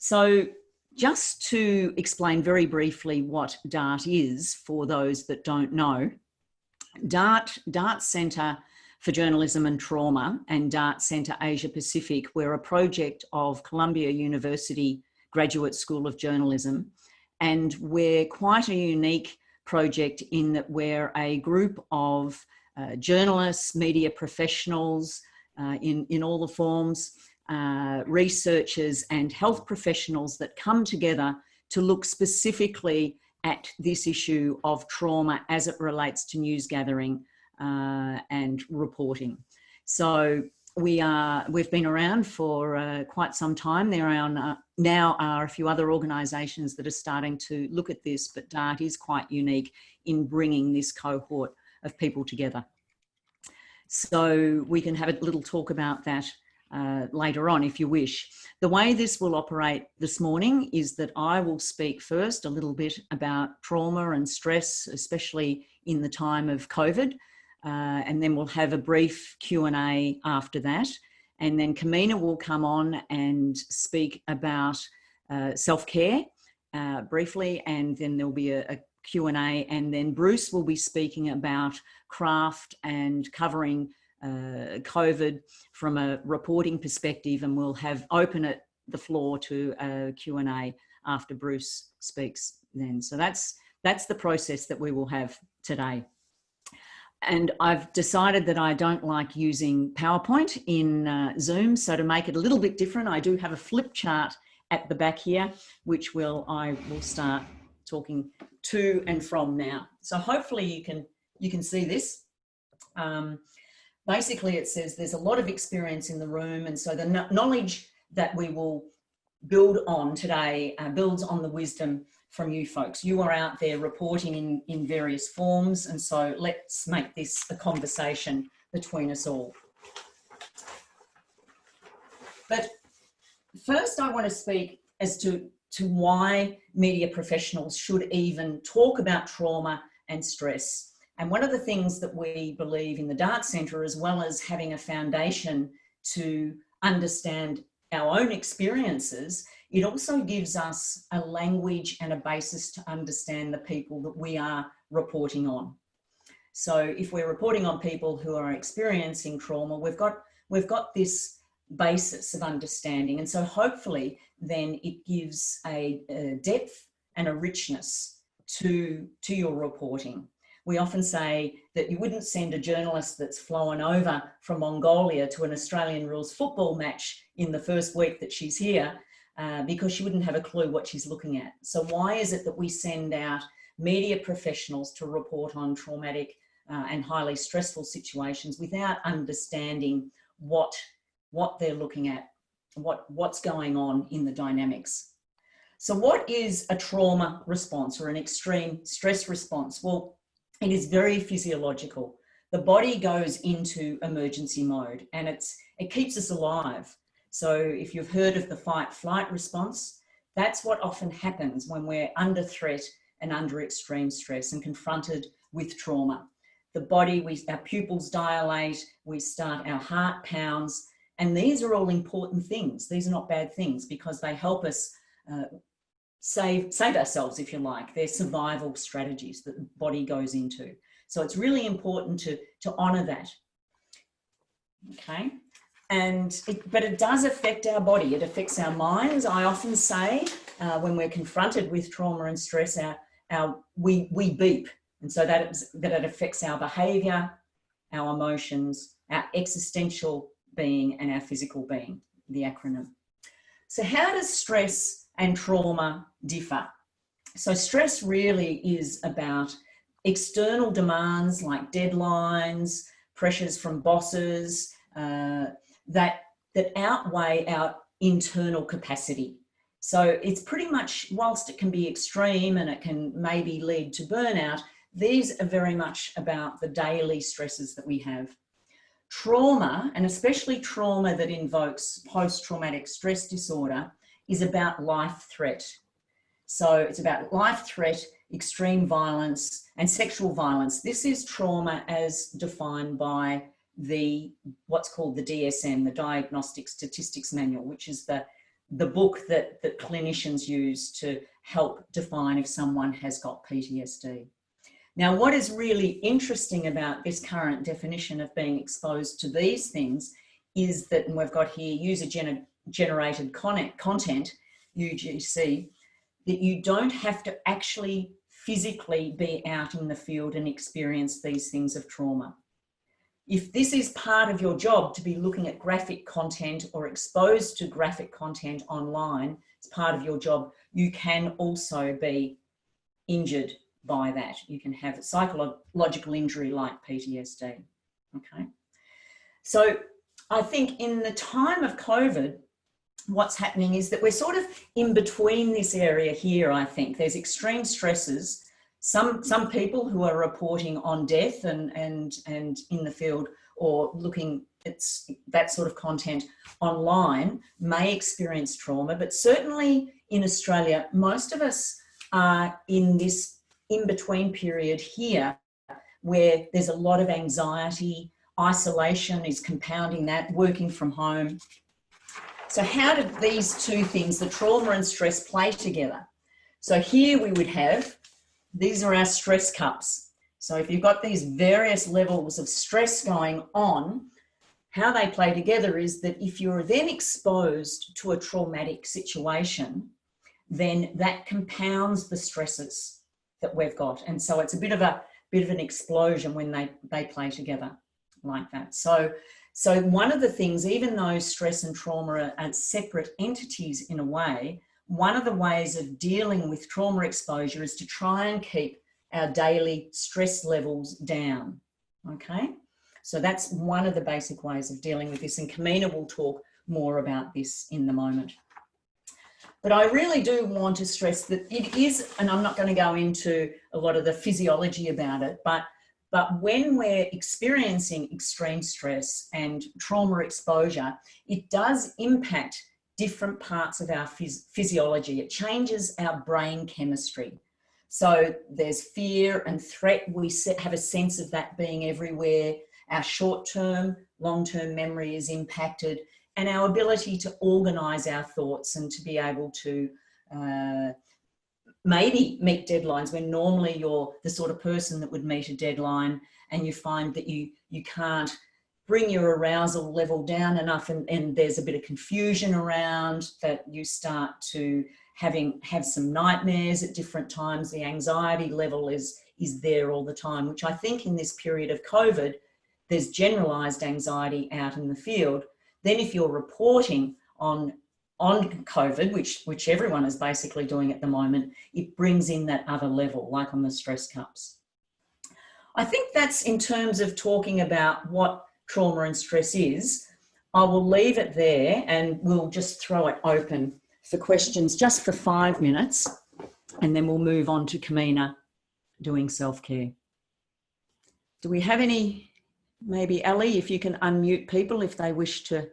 So just to explain very briefly what DART is for those that don't know, DART Centre for Journalism and Trauma and DART Centre Asia Pacific, we're a project of Columbia University Graduate School of Journalism, and we're quite a unique project in that we're a group of journalists, media professionals in all the forms, researchers and health professionals that come together to look specifically at this issue of trauma as it relates to news gathering and reporting. So we've been around for quite some time. There now are a few other organisations that are starting to look at this, but DART is quite unique in bringing this cohort of people together. So we can have a little talk about that later on if you wish. The way this will operate this morning is that I will speak first a little bit about trauma and stress, especially in the time of COVID, and then we'll have a brief Q&A after that. And then Kamina will come on and speak about self-care briefly, and then there'll be a Q&A, and then Bruce will be speaking about craft and covering COVID from a reporting perspective, and we'll open the floor to a Q&A after Bruce speaks then. So that's the process that we will have today. And I've decided that I don't like using PowerPoint in Zoom, so to make it a little bit different, I do have a flip chart at the back here, which I will start talking to and from now. So hopefully you can see this. Basically, it says there's a lot of experience in the room, and so the knowledge that we will build on today builds on the wisdom from you folks. You are out there reporting in various forms, and so let's make this a conversation between us all. But first I want to speak as to why media professionals should even talk about trauma and stress. And one of the things that we believe in the DART Centre, as well as having a foundation to understand our own experiences, it also gives us a language and a basis to understand the people that we are reporting on. So if we're reporting on people who are experiencing trauma, we've got this basis of understanding. And so hopefully then it gives a depth and a richness to your reporting. We often say that you wouldn't send a journalist that's flown over from Mongolia to an Australian rules football match in the first week that she's here because she wouldn't have a clue what she's looking at. So why is it that we send out media professionals to report on traumatic and highly stressful situations without understanding what they're looking at, what's going on in the dynamics? So what is a trauma response or an extreme stress response? Well, it is very physiological. The body goes into emergency mode, and it keeps us alive. So if you've heard of the fight-flight response, that's what often happens when we're under threat and under extreme stress and confronted with trauma. The body, our pupils dilate, our heart pounds, and these are all important things. These are not bad things because they help us save ourselves, if you like. They're survival strategies that the body goes into. So it's really important to honour that. Okay, but it does affect our body. It affects our minds. I often say when we're confronted with trauma and stress, we beep, and so that it affects our behaviour, our emotions, our existential being, and our physical being. The acronym. So how does stress and trauma differ? So stress really is about external demands like deadlines, pressures from bosses that outweigh our internal capacity. So it's pretty much, whilst it can be extreme and it can maybe lead to burnout, these are very much about the daily stresses that we have. Trauma, and especially trauma that invokes post-traumatic stress disorder, is about life threat. So it's about life threat, extreme violence, and sexual violence. This is trauma as defined by what's called the DSM, the Diagnostic Statistics Manual, which is the the book that clinicians use to help define if someone has got PTSD. Now, what is really interesting about this current definition of being exposed to these things is that, and we've got here user-generated content, UGC, that you don't have to actually physically be out in the field and experience these things of trauma. If this is part of your job to be looking at graphic content or exposed to graphic content online, it's part of your job, you can also be injured by that. You can have a psychological injury like PTSD, okay? So I think in the time of COVID, what's happening is that we're sort of in between this area here, I think. There's extreme stresses. Some people who are reporting on death and in the field or looking at that sort of content online may experience trauma, but certainly in Australia, most of us are in this in-between period here where there's a lot of anxiety, isolation is compounding that, working from home. So how do these two things, the trauma and stress, play together? So here we would have, these are our stress cups. So if you've got these various levels of stress going on, how they play together is that if you're then exposed to a traumatic situation, then that compounds the stresses that we've got. And so it's a bit of an explosion when they play together like that. So one of the things, even though stress and trauma are separate entities in a way, one of the ways of dealing with trauma exposure is to try and keep our daily stress levels down, okay? So that's one of the basic ways of dealing with this, and Kamina will talk more about this in the moment. But I really do want to stress that it is, and I'm not going to go into a lot of the physiology about it, but when we're experiencing extreme stress and trauma exposure, it does impact different parts of our physiology. It changes our brain chemistry. So there's fear and threat. We have a sense of that being everywhere. Our short-term, long-term memory is impacted, and our ability to organise our thoughts and to be able to maybe meet deadlines when normally you're the sort of person that would meet a deadline, and you find that you can't bring your arousal level down enough, and there's a bit of confusion around that. You start to have some nightmares at different times. The anxiety level is there all the time, which I think in this period of COVID, there's generalised anxiety out in the field. Then if you're reporting on COVID, which everyone is basically doing at the moment, it brings in that other level, like on the stress cups. I think that's in terms of talking about what trauma and stress is. I will leave it there and we'll just throw it open for questions just for 5 minutes, and then we'll move on to Kamina doing self-care. Do we have any? Maybe Ali, if you can unmute people if they wish to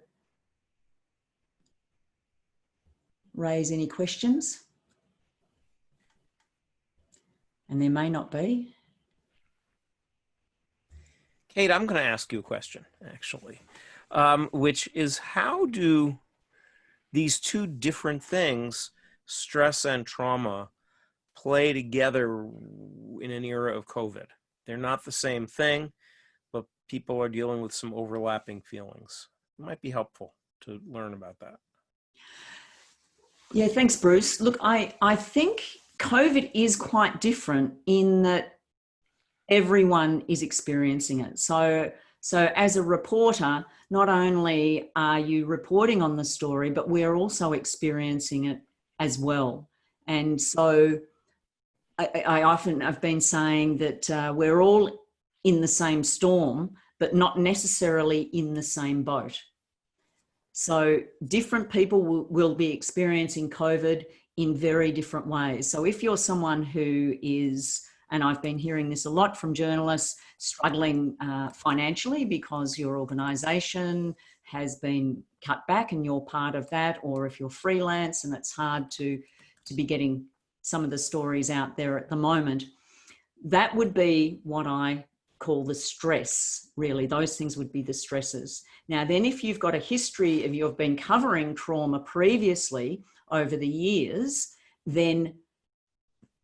raise any questions. And there may not be. Kate, I'm going to ask you a question, actually, which is, how do these two different things, stress and trauma, play together in an era of COVID? They're not the same thing, but people are dealing with some overlapping feelings. It might be helpful to learn about that. Yeah, thanks, Bruce. Look, I think COVID is quite different in that everyone is experiencing it. So as a reporter, not only are you reporting on the story, but we're also experiencing it as well. And so I've been saying that we're all in the same storm, but not necessarily in the same boat. So different people will be experiencing COVID in very different ways. So if you're someone who is, and I've been hearing this a lot from journalists, struggling financially because your organisation has been cut back and you're part of that, or if you're freelance and it's hard to be getting some of the stories out there at the moment, that would be what I call the stress, really. Those things would be the stresses. Now, then if you've got a history of you've been covering trauma previously over the years, then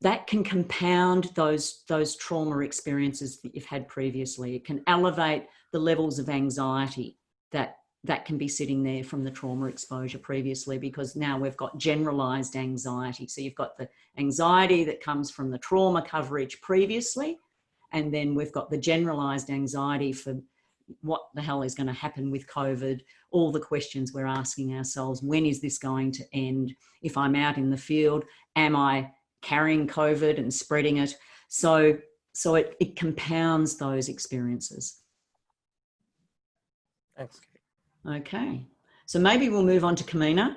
that can compound those trauma experiences that you've had previously. It can elevate the levels of anxiety that can be sitting there from the trauma exposure previously, because now we've got generalized anxiety. So you've got the anxiety that comes from the trauma coverage previously, and then we've got the generalized anxiety for what the hell is going to happen with COVID, all the questions we're asking ourselves. When is this going to end? If I'm out in the field, am I carrying COVID and spreading it? So it compounds those experiences. Thanks, Kate. Okay, so maybe we'll move on to Kamina.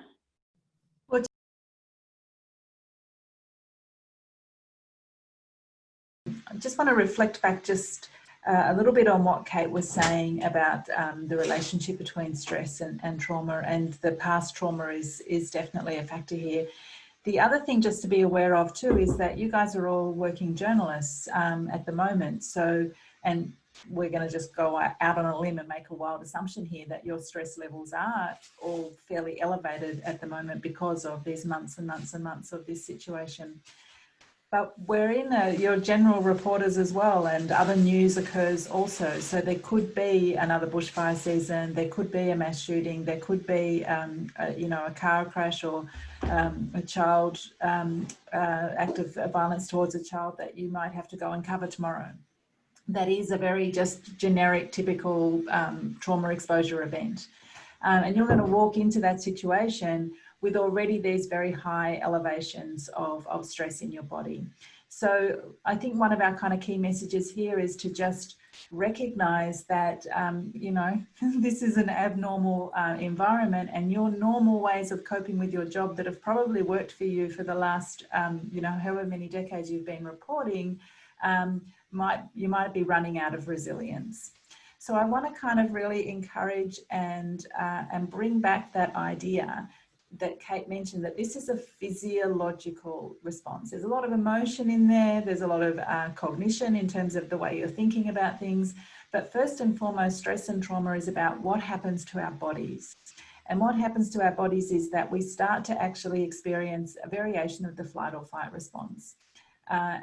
I just want to reflect back just a little bit on what Kate was saying about the relationship between stress and trauma, and the past trauma is definitely a factor here. The other thing just to be aware of too is that you guys are all working journalists at the moment. So, and we're going to just go out on a limb and make a wild assumption here that your stress levels are all fairly elevated at the moment because of these months and months and months of this situation. But we're in your general reporters as well, and other news occurs also. So there could be another bushfire season, there could be a mass shooting, there could be, a car crash, or a child act of violence towards a child that you might have to go and cover tomorrow. That is a very just generic, typical trauma exposure event. And you're going to walk into that situation with already these very high elevations of stress in your body. So I think one of our kind of key messages here is to just recognize that, this is an abnormal environment, and your normal ways of coping with your job that have probably worked for you for the last, however many decades you've been reporting, you might be running out of resilience. So I want to kind of really encourage and bring back that idea that Kate mentioned, that this is a physiological response. There's a lot of emotion in there. There's a lot of cognition in terms of the way you're thinking about things. But first and foremost, stress and trauma is about what happens to our bodies. And what happens to our bodies is that we start to actually experience a variation of the flight or fight response.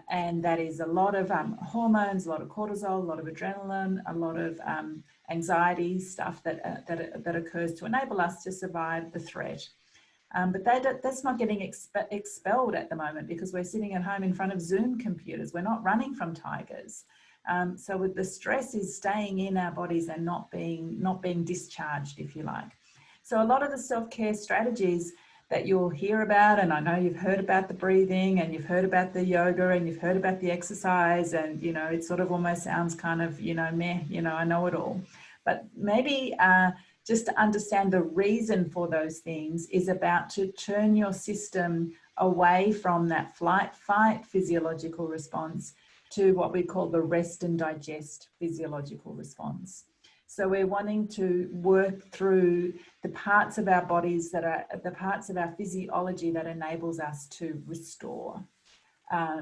And that is a lot of hormones, a lot of cortisol, a lot of adrenaline, a lot of anxiety stuff that occurs to enable us to survive the threat. But that's not getting expelled at the moment because we're sitting at home in front of Zoom computers. We're not running from tigers. So with the stress is staying in our bodies and not being discharged, if you like. So a lot of the self-care strategies that you'll hear about, and I know you've heard about the breathing, and you've heard about the yoga, and you've heard about the exercise, and it sort of almost sounds kind of meh, I know it all. But maybe just to understand the reason for those things is about to turn your system away from that flight-fight physiological response to what we call the rest and digest physiological response. So we're wanting to work through the parts of our bodies that are the parts of our physiology that enables us to restore.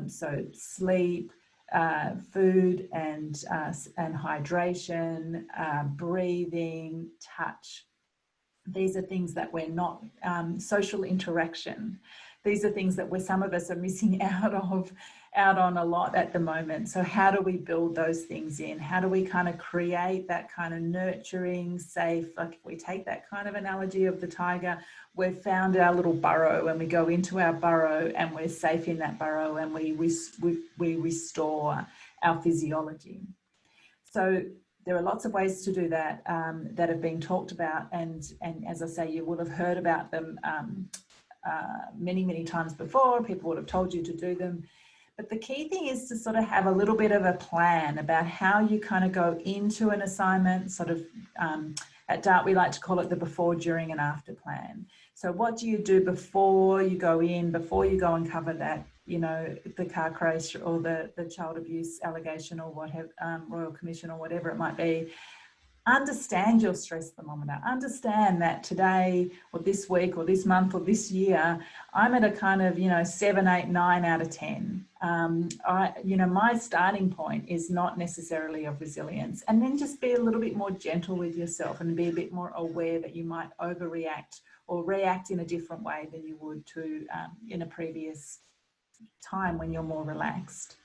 So sleep, food and hydration, breathing, touch. These are things that we're not, social interaction. These are things that some of us are missing out on a lot at the moment. So how do we build those things in? How do we kind of create that kind of nurturing, safe, like if we take that kind of analogy of the tiger, we've found our little burrow and we go into our burrow and we're safe in that burrow and we restore our physiology. So there are lots of ways to do that that have been talked about, and as I say, you will have heard about them many times before. People would have told you to do them. But the key thing is to sort of have a little bit of a plan about how you kind of go into an assignment, sort of at DART, we like to call it the before, during and after plan. So what do you do before you go in, before you go and cover that, the car crash or the child abuse allegation or whatever, Royal Commission or whatever it might be? understand your stress thermometer. Understand that today or this week or this month or this year, I'm at a kind of, 7, 8, 9 out of 10. My starting point is not necessarily of resilience. And then just be a little bit more gentle with yourself and be a bit more aware that you might overreact or react in a different way than you would to in a previous time when you're more relaxed.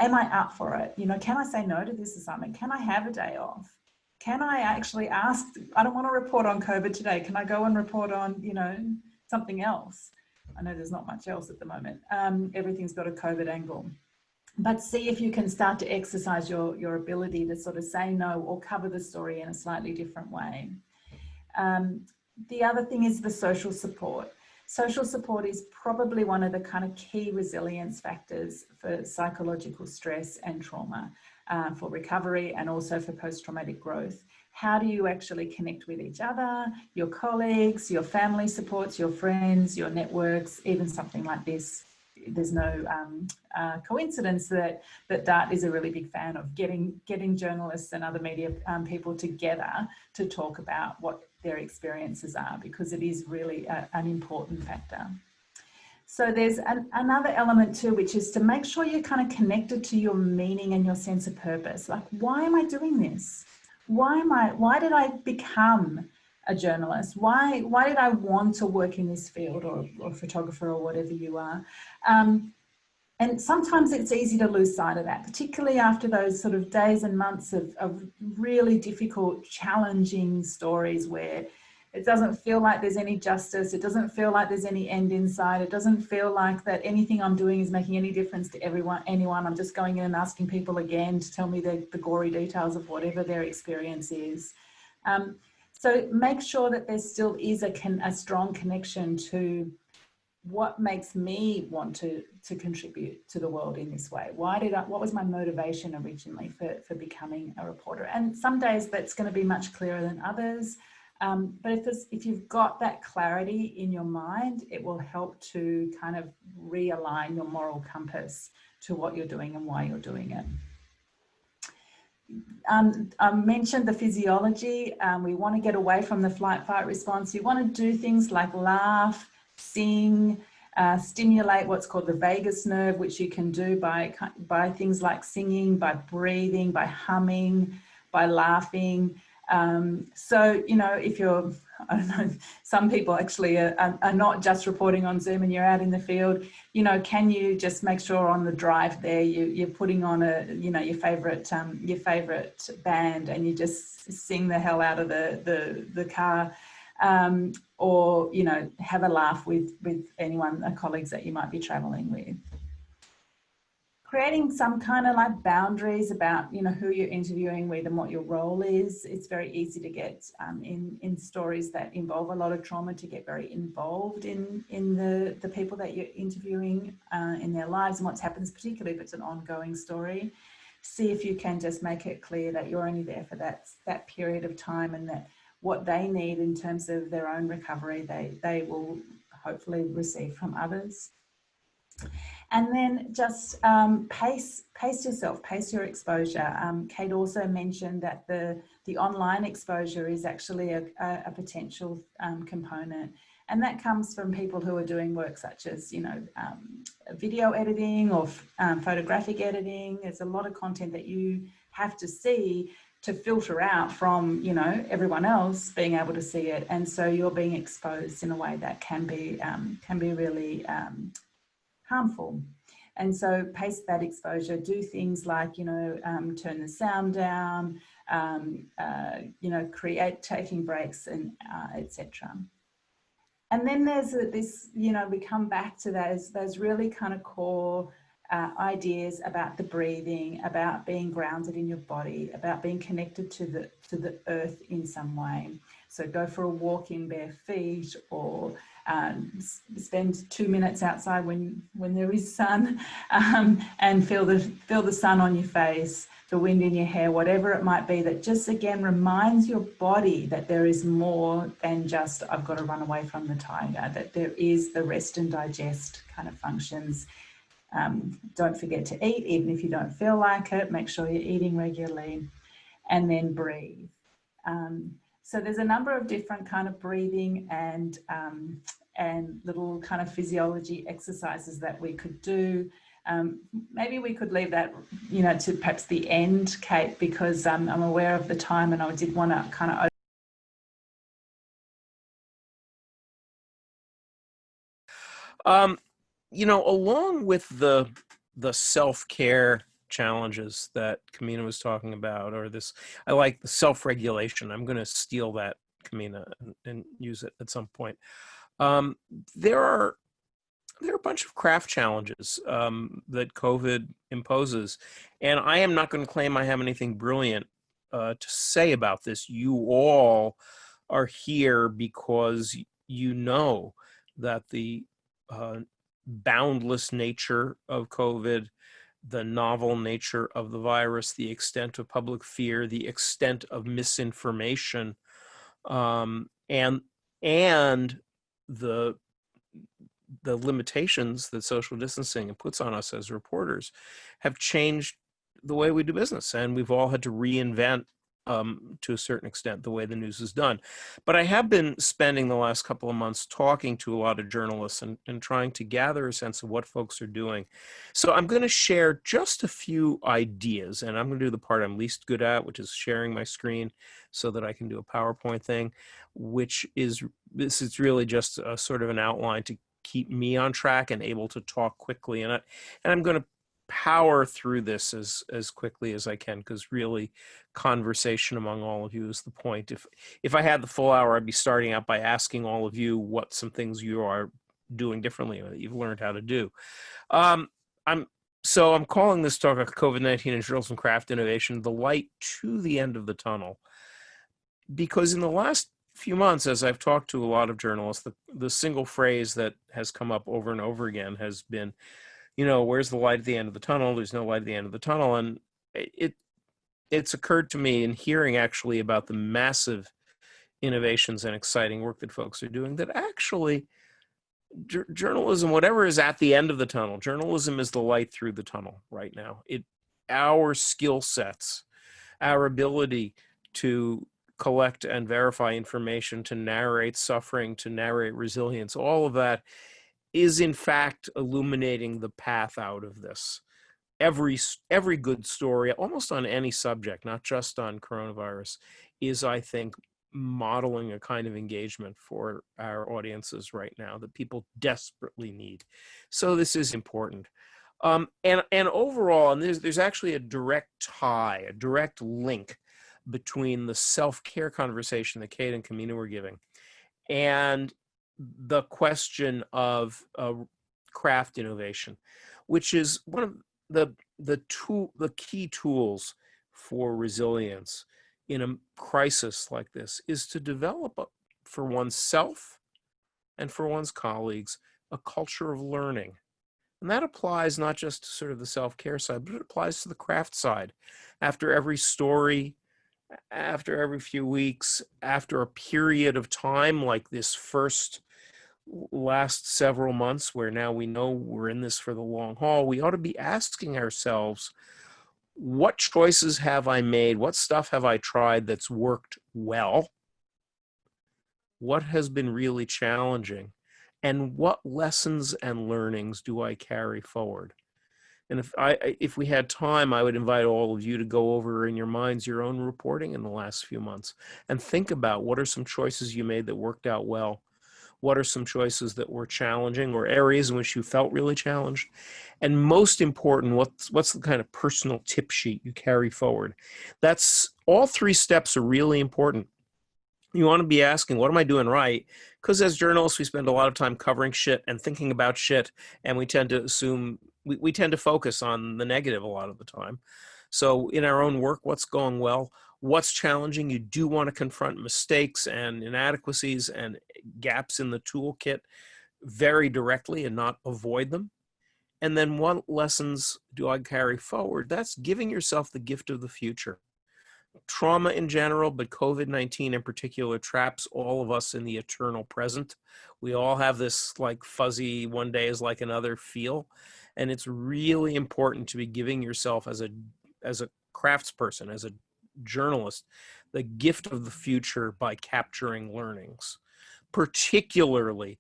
Am I up for it? Can I say no to this assignment? Can I have a day off? Can I actually ask, I don't want to report on COVID today. Can I go and report on, something else? I know there's not much else at the moment. Everything's got a COVID angle. But see if you can start to exercise your ability to sort of say no or cover the story in a slightly different way. The other thing is the social support. Social support is probably one of the kind of key resilience factors for psychological stress and trauma, for recovery and also for post-traumatic growth. How do you actually connect with each other, your colleagues, your family supports, your friends, your networks, even something like this? There's no coincidence that DART is a really big fan of getting journalists and other media people together to talk about what their experiences are, because it is really an important factor. So there's another element too, which is to make sure you're kind of connected to your meaning and your sense of purpose. Like, why am I doing this? Why did I become a journalist? Why did I want to work in this field, or photographer, or whatever you are? And sometimes it's easy to lose sight of that, particularly after those sort of days and months of really difficult, challenging stories where it doesn't feel like there's any justice. It doesn't feel like there's any end in sight. It doesn't feel like that anything I'm doing is making any difference to anyone. I'm just going in and asking people again to tell me the gory details of whatever their experience is. So make sure that there still is a strong connection to what makes me want to contribute to the world in this way. What was my motivation originally for becoming a reporter? And some days that's going to be much clearer than others. But if you've got that clarity in your mind, it will help to kind of realign your moral compass to what you're doing and why you're doing it. I mentioned the physiology. We want to get away from the flight-fight response. You want to do things like laugh, sing, stimulate what's called the vagus nerve, which you can do by things like singing, by breathing, by humming, by laughing. So, if you're, I don't know, some people actually are not just reporting on Zoom and you're out in the field, can you just make sure on the drive there you're putting on your favorite band and you just sing the hell out of the car, or have a laugh with colleagues that you might be traveling with. Creating some kind of like boundaries about who you're interviewing with and what your role is. It's very easy to get in stories that involve a lot of trauma to get very involved in the people that you're interviewing, in their lives and what's happened, particularly if it's an ongoing story. See if you can just make it clear that you're only there for that period of time, and that what they need in terms of their own recovery, they will hopefully receive from others. And then just pace yourself, pace your exposure. Kate also mentioned that the online exposure is actually a potential component. And that comes from people who are doing work such as, video editing or photographic editing. There's a lot of content that you have to see to filter out from, everyone else being able to see it. And so you're being exposed in a way that can be really harmful. And so pace that exposure, do things like, turn the sound down, create taking breaks, and etc. And then there's this, we come back to those really kind of core ideas about the breathing, about being grounded in your body, about being connected to the earth in some way. So go for a walk in bare feet, or spend 2 minutes outside when there is sun, and feel the sun on your face, the wind in your hair, whatever it might be, that just again reminds your body that there is more than just I've got to run away from the tiger, that there is the rest and digest kind of functions. Don't forget to eat, even if you don't feel like it. Make sure you're eating regularly. and then breathe. So there's a number of different kind of breathing and little kind of physiology exercises that we could do. Maybe we could leave that, to perhaps the end, Kate, because I'm aware of the time and I did want to kind of along with the self-care challenges that Kamina was talking about, or this, I like the self-regulation. I'm going to steal that, Kamina, and use it at some point. There are a bunch of craft challenges that COVID imposes, and I am not going to claim I have anything brilliant to say about this. You all are here because you know that the boundless nature of COVID, the novel nature of the virus, the extent of public fear, the extent of misinformation, and the limitations that social distancing puts on us as reporters have changed the way we do business, and we've all had to reinvent to a certain extent the way the news is done. But I have been spending the last couple of months talking to a lot of journalists and trying to gather a sense of what folks are doing. So I'm going to share just a few ideas, and I'm going to do the part I'm least good at, which is sharing my screen so that I can do a PowerPoint thing, this is really just a sort of an outline to keep me on track and able to talk quickly. And I'm going to power through this as quickly as I can, because really conversation among all of you is the point. If I had the full hour, I'd be starting out by asking all of you what some things you are doing differently or that you've learned how to do. I'm calling this talk COVID-19 and Journalism Craft Innovation, the light to the end of the tunnel, because in the last few months, as I've talked to a lot of journalists, the single phrase that has come up over and over again has been, where's the light at the end of the tunnel? There's no light at the end of the tunnel. And it's occurred to me in hearing actually about the massive innovations and exciting work that folks are doing that actually journalism, whatever is at the end of the tunnel, journalism is the light through the tunnel right now. Our skill sets, our ability to collect and verify information, to narrate suffering, to narrate resilience, all of that is in fact illuminating the path out of this. Every good story, almost on any subject, not just on coronavirus, is, I think, modeling a kind of engagement for our audiences right now that people desperately need. So this is important. And overall, and there's actually a direct tie, a direct link between the self-care conversation that Kate and Kamina were giving and the question of craft innovation, which is one of the key tools for resilience in a crisis like this, is to develop for oneself and for one's colleagues a culture of learning. And that applies not just to sort of the self-care side, but it applies to the craft side. After every story, after every few weeks, after a period of time like this last several months, where now we know we're in this for the long haul, we ought to be asking ourselves, what choices have I made? What stuff have I tried that's worked well? What has been really challenging? And what lessons and learnings do I carry forward? And if we had time, I would invite all of you to go over in your minds your own reporting in the last few months and think about what are some choices you made that worked out well. What are some choices that were challenging or areas in which you felt really challenged? And most important, what's the kind of personal tip sheet you carry forward? That's all three steps are really important. You want to be asking, what am I doing right? Because as journalists, we spend a lot of time covering shit and thinking about shit, and we tend to assume, we tend to focus on the negative a lot of the time. So in our own work, what's going well? What's challenging? You do want to confront mistakes and inadequacies and gaps in the toolkit very directly and not avoid them. And then what lessons do I carry forward? That's giving yourself the gift of the future. Trauma in general, but COVID-19 in particular, traps all of us in the eternal present. We all have this like fuzzy, one day is like another feel. And it's really important to be giving yourself as a craftsperson, as a journalist the gift of the future by capturing learnings, particularly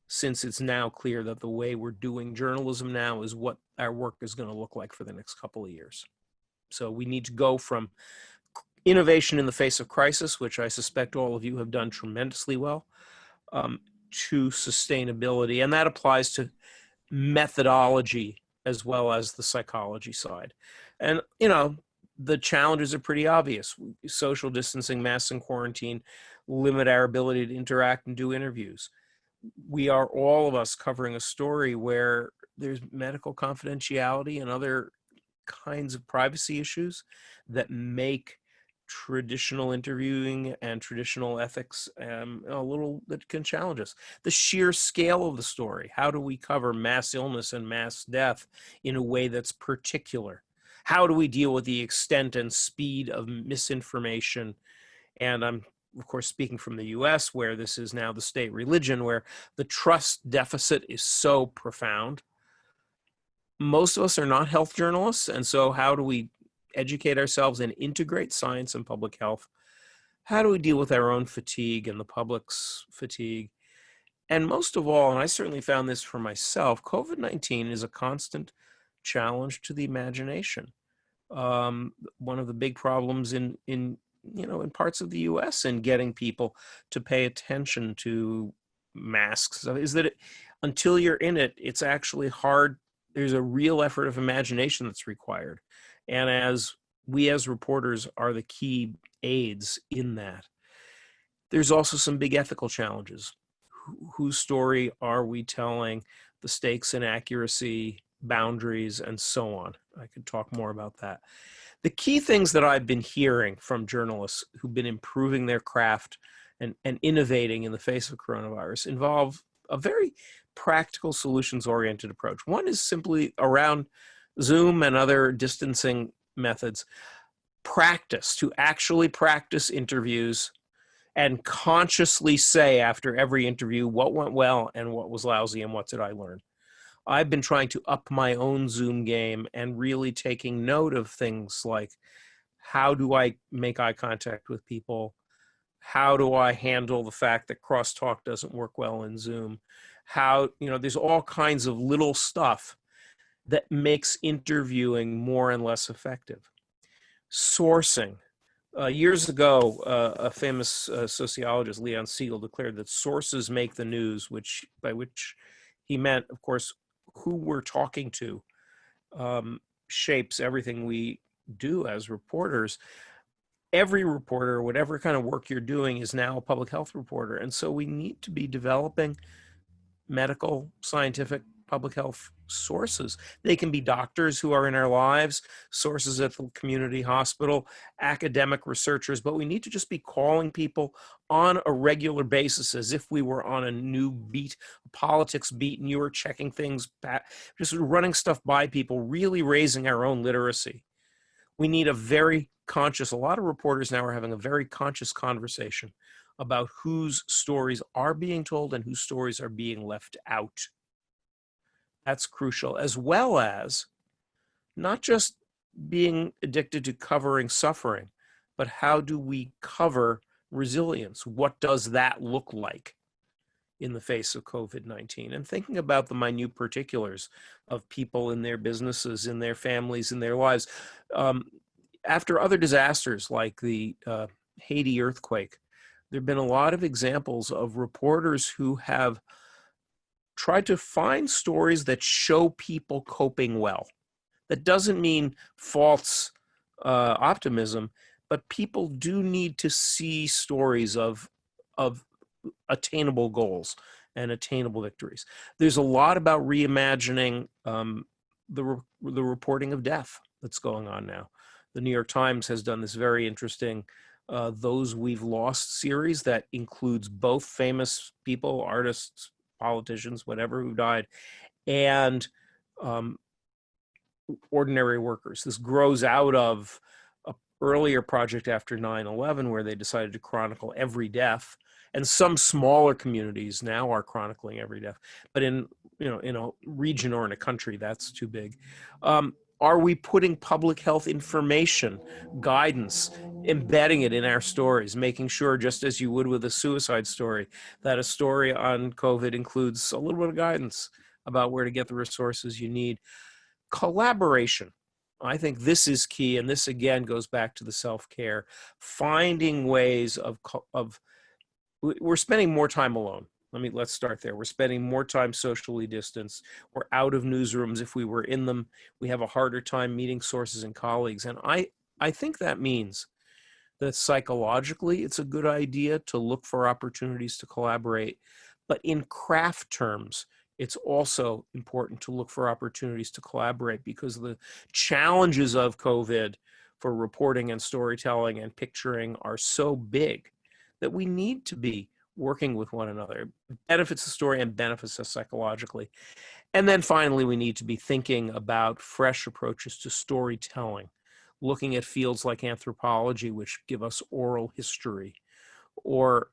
since it's now clear that the way we're doing journalism now is what our work is going to look like for the next couple of years. So we need to go from innovation in the face of crisis, which I suspect all of you have done tremendously well, to sustainability. And that applies to methodology as well as the psychology side. And, you know, the challenges are pretty obvious. Social distancing, masks and quarantine limit our ability to interact and do interviews. We are, all of us, covering a story where there's medical confidentiality and other kinds of privacy issues that make traditional interviewing and traditional ethics a little, that can challenge us. The sheer scale of the story. How do we cover mass illness and mass death in a way that's particular? How do we deal with the extent and speed of misinformation? And I'm, of course, speaking from the US, where this is now the state religion, where the trust deficit is so profound. Most of us are not health journalists, and so how do we educate ourselves and integrate science and public health? How do we deal with our own fatigue and the public's fatigue? And most of all, and I certainly found this for myself, COVID-19 is a constant challenge to the imagination. One of the big problems in parts of the US in getting people to pay attention to masks is that until you're in it, it's actually hard. There's a real effort of imagination that's required. And as reporters are the key aids in that, there's also some big ethical challenges. Whose story are we telling? The stakes in accuracy, boundaries, and so on. I could talk more about that. The key things that I've been hearing from journalists who've been improving their craft and innovating in the face of coronavirus involve a very practical, solutions-oriented approach. One is simply around Zoom and other distancing methods. To actually practice interviews and consciously say after every interview what went well and what was lousy and what did I learn. I've been trying to up my own Zoom game and really taking note of things like, how do I make eye contact with people? How do I handle the fact that crosstalk doesn't work well in Zoom? There's all kinds of little stuff that makes interviewing more and less effective. Sourcing. Years ago, a famous sociologist, Leon Siegel, declared that sources make the news, by which he meant, of course, who we're talking to shapes everything we do as reporters. Every reporter, whatever kind of work you're doing, is now a public health reporter. And so we need to be developing medical, scientific, public health sources. They can be doctors who are in our lives, sources at the community hospital, academic researchers, but we need to just be calling people on a regular basis as if we were on a new beat, a politics beat, and you were checking things back, just running stuff by people, really raising our own literacy. We need a lot of reporters now are having a very conscious conversation about whose stories are being told and whose stories are being left out. That's crucial, as well as not just being addicted to covering suffering, but how do we cover resilience? What does that look like in the face of COVID-19? And thinking about the minute particulars of people in their businesses, in their families, in their lives. After other disasters like the Haiti earthquake, there have been a lot of examples of reporters who have tried to find stories that show people coping well. That doesn't mean false optimism, but people do need to see stories of attainable goals and attainable victories. There's a lot about reimagining the reporting of death that's going on now. The New York Times has done this very interesting Those We've Lost series that includes both famous people, artists, politicians, whatever, who died, and ordinary workers. This grows out of an earlier project after 9/11 where they decided to chronicle every death, and some smaller communities now are chronicling every death, but in a region or in a country, that's too big. Are we putting public health information, guidance, embedding it in our stories, making sure, just as you would with a suicide story, that a story on COVID includes a little bit of guidance about where to get the resources you need. Collaboration. I think this is key, and this again goes back to the self-care. Finding ways of we're spending more time alone. Let's start there. We're spending more time socially distanced. We're out of newsrooms. If we were in them, we have a harder time meeting sources and colleagues. And I think that means that psychologically, it's a good idea to look for opportunities to collaborate. But in craft terms, it's also important to look for opportunities to collaborate, because the challenges of COVID for reporting and storytelling and picturing are so big that we need to be working with one another. It benefits the story and benefits us psychologically. And then finally, we need to be thinking about fresh approaches to storytelling, looking at fields like anthropology, which give us oral history, or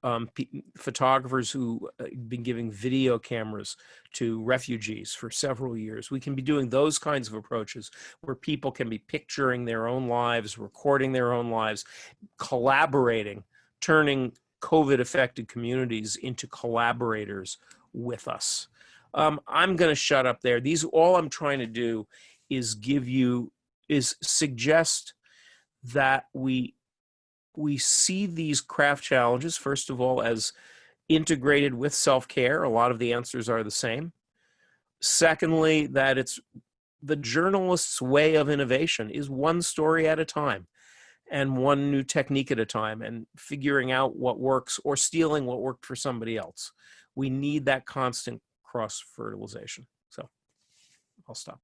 photographers who have been giving video cameras to refugees for several years. We can be doing those kinds of approaches where people can be picturing their own lives, recording their own lives, collaborating, turning COVID-affected communities into collaborators with us. I'm going to shut up there. All I'm trying to do is suggest that we see these craft challenges, first of all, as integrated with self-care. A lot of the answers are the same. Secondly, that it's the journalist's way of innovation is one story at a time and one new technique at a time, and figuring out what works or stealing what worked for somebody else. We need that constant cross-fertilization. So I'll stop.